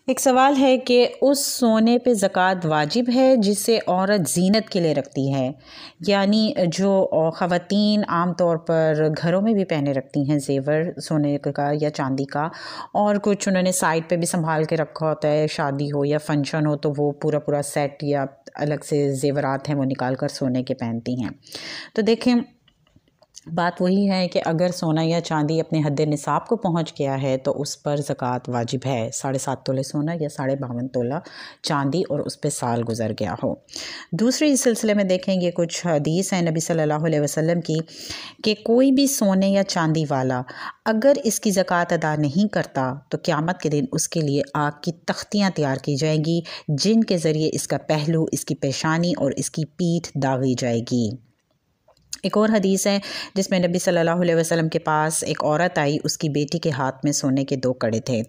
ایک سوال ہے کہ اس سونے پہ زکوٰۃ واجب ہے جسے عورت زینت کے لیے رکھتی ہے، یعنی جو خواتین عام طور پر گھروں میں بھی پہنے رکھتی ہیں زیور سونے کا یا چاندی کا، اور کچھ انہوں نے سائڈ پہ بھی سنبھال کے رکھا ہوتا ہے، شادی ہو یا فنکشن ہو تو وہ پورا سیٹ یا الگ سے زیورات ہیں وہ نکال کر سونے کے پہنتی ہیں۔ تو دیکھیں بات وہی ہے کہ اگر سونا یا چاندی اپنے حد نصاب کو پہنچ گیا ہے تو اس پر زکوٰۃ واجب ہے، 7.5 تولے سونا یا 52.5 تولہ چاندی اور اس پہ سال گزر گیا ہو۔ دوسرے اس سلسلے میں دیکھیں گے کچھ حدیث ہیں نبی صلی اللہ علیہ وسلم کی کہ کوئی بھی سونے یا چاندی والا اگر اس کی زکوٰۃ ادا نہیں کرتا تو قیامت کے دن اس کے لیے آگ کی تختیاں تیار کی جائیں گی جن کے ذریعے اس کا پہلو، اس کی پیشانی اور اس کی پیٹھ داغی جائے گی۔ ایک اور حدیث ہے جس میں نبی صلی اللہ علیہ وسلم کے پاس ایک عورت آئی، اس کی بیٹی کے ہاتھ میں سونے کے 2 کڑے تھے۔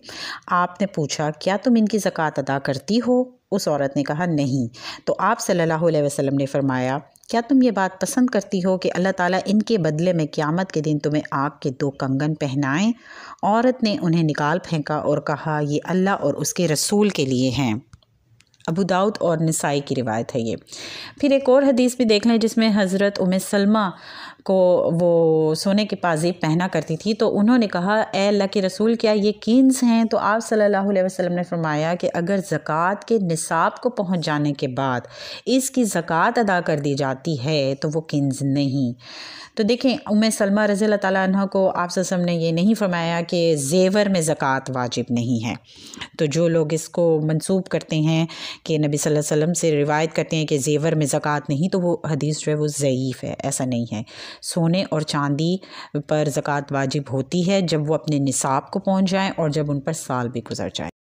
آپ نے پوچھا کیا تم ان کی زکوٰۃ ادا کرتی ہو؟ اس عورت نے کہا نہیں۔ تو آپ صلی اللہ علیہ وسلم نے فرمایا کیا تم یہ بات پسند کرتی ہو کہ اللہ تعالیٰ ان کے بدلے میں قیامت کے دن تمہیں آگ کے 2 کنگن پہنائیں؟ عورت نے انہیں نکال پھینکا اور کہا یہ اللہ اور اس کے رسول کے لیے ہیں۔ ابو داؤد اور نسائی کی روایت ہے یہ۔ پھر ایک اور حدیث بھی دیکھ لیں جس میں حضرت ام سلمہ کو وہ سونے کے پازیب پہنا کرتی تھی، تو انہوں نے کہا اے اللہ کے رسول کیا یہ کنز ہیں؟ تو آپ صلی اللہ علیہ وسلم نے فرمایا کہ اگر زکوٰۃ کے نصاب کو پہنچ جانے کے بعد اس کی زکوٰۃ ادا کر دی جاتی ہے تو وہ کنز نہیں۔ تو دیکھیں ام سلمہ رضی اللہ تعالیٰ عنہ کو آپ صلی اللہ علیہ وسلم نے یہ نہیں فرمایا کہ زیور میں زکوٰۃ واجب نہیں ہے۔ تو جو لوگ اس کو منسوب کرتے ہیں کہ نبی صلی اللہ علیہ وسلم سے روایت کرتے ہیں کہ زیور میں زکوٰۃ نہیں، تو وہ حدیث جو ہے وہ ضعیف ہے، ایسا نہیں ہے۔ سونے اور چاندی پر زکوٰۃ واجب ہوتی ہے جب وہ اپنے نصاب کو پہنچ جائیں اور جب ان پر سال بھی گزر جائے۔